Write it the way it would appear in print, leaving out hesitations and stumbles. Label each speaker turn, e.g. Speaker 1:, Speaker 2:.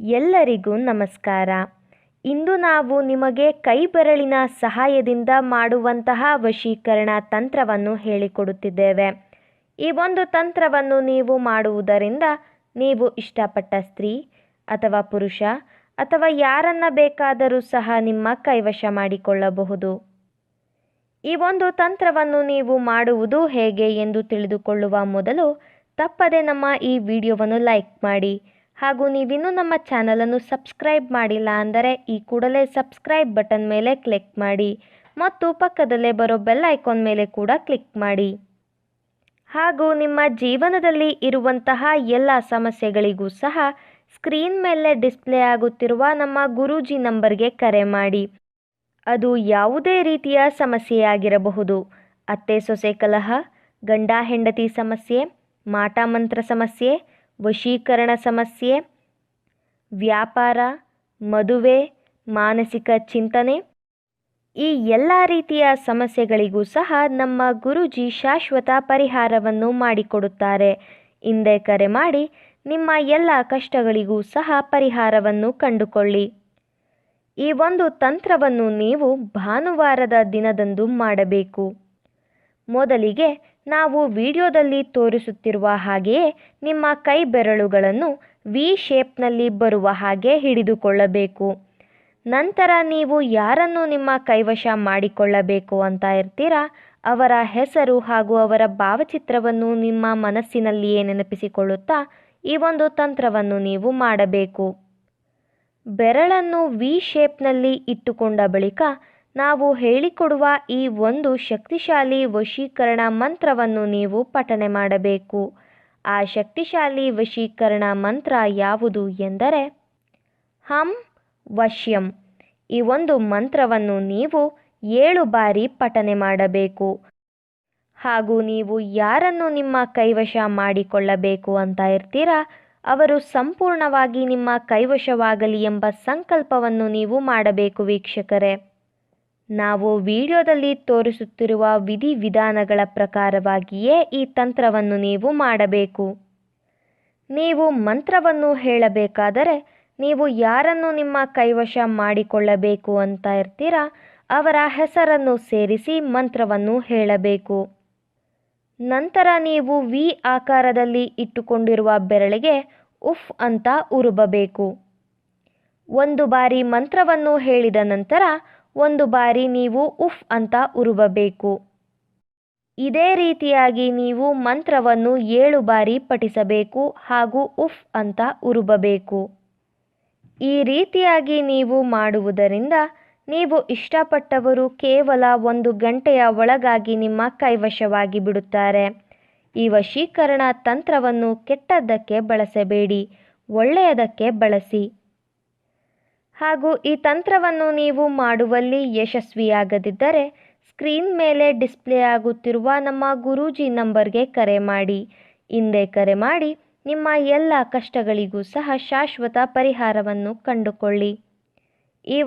Speaker 1: ಎಲ್ಲರಿಗೂ ನಮಸ್ಕಾರ. ಇಂದು ನಾವು ನಿಮಗೆ ಕೈಬೆರಳಿನ ಸಹಾಯದಿಂದ ಮಾಡುವಂತಹ ವಶೀಕರಣ ತಂತ್ರವನ್ನು ಹೇಳಿಕೊಡುತ್ತಿದ್ದೇವೆ. ಈ ಒಂದು ತಂತ್ರವನ್ನು ನೀವು ಮಾಡುವುದರಿಂದ ನೀವು ಇಷ್ಟಪಟ್ಟ ಸ್ತ್ರೀ ಅಥವಾ ಪುರುಷ ಅಥವಾ ಯಾರನ್ನ ಬೇಕಾದರೂ ಸಹ ನಿಮ್ಮ ಕೈವಶ ಮಾಡಿಕೊಳ್ಳಬಹುದು. ಈ ಒಂದು ತಂತ್ರವನ್ನು ನೀವು ಮಾಡುವುದು ಹೇಗೆ ಎಂದು ತಿಳಿದುಕೊಳ್ಳುವ ಮೊದಲು ತಪ್ಪದೆ ನಮ್ಮ ಈ ವಿಡಿಯೋವನ್ನು ಲೈಕ್ ಮಾಡಿ. ಹಾಗೂ ನೀವಿನ್ನೂ ನಮ್ಮ ಚಾನಲನ್ನು ಸಬ್ಸ್ಕ್ರೈಬ್ ಮಾಡಿಲ್ಲ ಅಂದರೆ ಈ ಕೂಡಲೇ ಸಬ್ಸ್ಕ್ರೈಬ್ ಬಟನ್ ಮೇಲೆ ಕ್ಲಿಕ್ ಮಾಡಿ ಮತ್ತು ಪಕ್ಕದಲ್ಲೇ ಬರೋ ಬೆಲ್ ಐಕಾನ್ ಮೇಲೆ ಕೂಡ ಕ್ಲಿಕ್ ಮಾಡಿ. ಹಾಗೂ ನಿಮ್ಮ ಜೀವನದಲ್ಲಿ ಇರುವಂತಹ ಎಲ್ಲ ಸಮಸ್ಯೆಗಳಿಗೂ ಸಹ ಸ್ಕ್ರೀನ್ ಮೇಲೆ ಡಿಸ್ಪ್ಲೇ ಆಗುತ್ತಿರುವ ನಮ್ಮ ಗುರೂಜಿ ನಂಬರ್ಗೆ ಕರೆ ಮಾಡಿ. ಅದು ಯಾವುದೇ ರೀತಿಯ ಸಮಸ್ಯೆಯಾಗಿರಬಹುದು. ಅತ್ತೆ ಸೊಸೆ ಕಲಹ, ಗಂಡ ಹೆಂಡತಿ ಸಮಸ್ಯೆ, ಮಾಟ ಮಂತ್ರ ಸಮಸ್ಯೆ, ವಶೀಕರಣ ಸಮಸ್ಯೆ, ವ್ಯಾಪಾರ, ಮದುವೆ, ಮಾನಸಿಕ ಚಿಂತನೆ, ಈ ಎಲ್ಲ ರೀತಿಯ ಸಮಸ್ಯೆಗಳಿಗೂ ಸಹ ನಮ್ಮ ಗುರೂಜಿ ಶಾಶ್ವತ ಪರಿಹಾರವನ್ನು ಮಾಡಿಕೊಡುತ್ತಾರೆ. ಹಿಂದೆ ಕರೆ ಮಾಡಿ ನಿಮ್ಮ ಎಲ್ಲ ಕಷ್ಟಗಳಿಗೂ ಸಹ ಪರಿಹಾರವನ್ನು ಕಂಡುಕೊಳ್ಳಿ. ಈ ಒಂದು ತಂತ್ರವನ್ನು ನೀವು ಭಾನುವಾರದ ದಿನದಂದು ಮಾಡಬೇಕು. ಮೊದಲಿಗೆ ನಾವು ವಿಡಿಯೋದಲ್ಲಿ ತೋರಿಸುತ್ತಿರುವ ಹಾಗೆಯೇ ನಿಮ್ಮ ಕೈ ಬೆರಳುಗಳನ್ನು ವಿ ಶೇಪ್ನಲ್ಲಿ ಬರುವ ಹಾಗೆ ಹಿಡಿದುಕೊಳ್ಳಬೇಕು. ನಂತರ ನೀವು ಯಾರನ್ನು ನಿಮ್ಮ ಕೈವಶ ಮಾಡಿಕೊಳ್ಳಬೇಕು ಅಂತ ಇರ್ತೀರಾ ಅವರ ಹೆಸರು ಹಾಗೂ ಅವರ ಭಾವಚಿತ್ರವನ್ನು ನಿಮ್ಮ ಮನಸ್ಸಿನಲ್ಲಿಯೇ ನೆನಪಿಸಿಕೊಳ್ಳುತ್ತಾ ಈ ಒಂದು ತಂತ್ರವನ್ನು ನೀವು ಮಾಡಬೇಕು. ಬೆರಳನ್ನು ವಿ ಶೇಪ್ನಲ್ಲಿ ಇಟ್ಟುಕೊಂಡ ಬಳಿಕ ನಾವು ಹೇಳಿಕೊಡುವ ಈ ಒಂದು ಶಕ್ತಿಶಾಲಿ ವಶೀಕರಣ ಮಂತ್ರವನ್ನು ನೀವು ಪಠನೆ ಮಾಡಬೇಕು. ಆ ಶಕ್ತಿಶಾಲಿ ವಶೀಕರಣ ಮಂತ್ರ ಯಾವುದು ಎಂದರೆ ಹಂ ವಶ್ಯಂ. ಈ ಒಂದು ಮಂತ್ರವನ್ನು ನೀವು 7 ಬಾರಿ ಪಠನೆ ಮಾಡಬೇಕು. ಹಾಗೂ ನೀವು ಯಾರನ್ನು ನಿಮ್ಮ ಕೈವಶ ಮಾಡಿಕೊಳ್ಳಬೇಕು ಅಂತ ಇರ್ತೀರಾ ಅವರು ಸಂಪೂರ್ಣವಾಗಿ ನಿಮ್ಮ ಕೈವಶವಾಗಲಿ ಎಂಬ ಸಂಕಲ್ಪವನ್ನು ನೀವು ಮಾಡಬೇಕು. ವೀಕ್ಷಕರೇ, ನಾವು ವಿಡಿಯೋದಲ್ಲಿ ತೋರಿಸುತ್ತಿರುವ ವಿಧಿವಿಧಾನಗಳ ಪ್ರಕಾರವಾಗಿಯೇ ಈ ತಂತ್ರವನ್ನು ನೀವು ಮಾಡಬೇಕು. ನೀವು ಮಂತ್ರವನ್ನು ಹೇಳಬೇಕಾದರೆ ನೀವು ಯಾರನ್ನು ನಿಮ್ಮ ಕೈವಶ ಮಾಡಿಕೊಳ್ಳಬೇಕು ಅಂತ ಇರ್ತೀರಾ ಅವರ ಹೆಸರನ್ನು ಸೇರಿಸಿ ಮಂತ್ರವನ್ನು ಹೇಳಬೇಕು. ನಂತರ ನೀವು ವಿ ಆಕಾರದಲ್ಲಿ ಇಟ್ಟುಕೊಂಡಿರುವ ಬೆರಳಿಗೆ ಉಫ್ ಅಂತ ಉರುಬಬೇಕು. 1 ಬಾರಿ ಮಂತ್ರವನ್ನು ಹೇಳಿದ ನಂತರ 1 ಬಾರಿ ನೀವು ಉಫ್ ಅಂತ ಉರುಬಬೇಕು. ಇದೇ ರೀತಿಯಾಗಿ ನೀವು ಮಂತ್ರವನ್ನು 7 ಬಾರಿ ಪಠಿಸಬೇಕು ಹಾಗೂ ಉಫ್ ಅಂತ ಉರುಬಬೇಕು. ಈ ರೀತಿಯಾಗಿ ನೀವು ಮಾಡುವುದರಿಂದ ನೀವು ಇಷ್ಟಪಟ್ಟವರು ಕೇವಲ 1 ಗಂಟೆಯ ಒಳಗಾಗಿ ನಿಮ್ಮ ಕೈವಶವಾಗಿ ಬಿಡುತ್ತಾರೆ. ಈ ವಶೀಕರಣ ತಂತ್ರವನ್ನು ಕೆಟ್ಟದ್ದಕ್ಕೆ ಬಳಸಬೇಡಿ, ಒಳ್ಳೆಯದಕ್ಕೆ ಬಳಸಿ. ಹಾಗೂ ಈ ತಂತ್ರವನ್ನು ನೀವು ಮಾಡುವಲ್ಲಿ ಯಶಸ್ವಿಯಾಗದಿದ್ದರೆ ಸ್ಕ್ರೀನ್ ಮೇಲೆ ಡಿಸ್ಪ್ಲೇ ಆಗುತ್ತಿರುವ ನಮ್ಮ ಗುರೂಜಿ ನಂಬರ್ಗೆ ಕರೆ ಮಾಡಿ. ಹಿಂದೆ ಕರೆ ಮಾಡಿ ನಿಮ್ಮ ಎಲ್ಲ ಕಷ್ಟಗಳಿಗೂ ಸಹ ಶಾಶ್ವತ ಪರಿಹಾರವನ್ನು ಕಂಡುಕೊಳ್ಳಿ. ಈ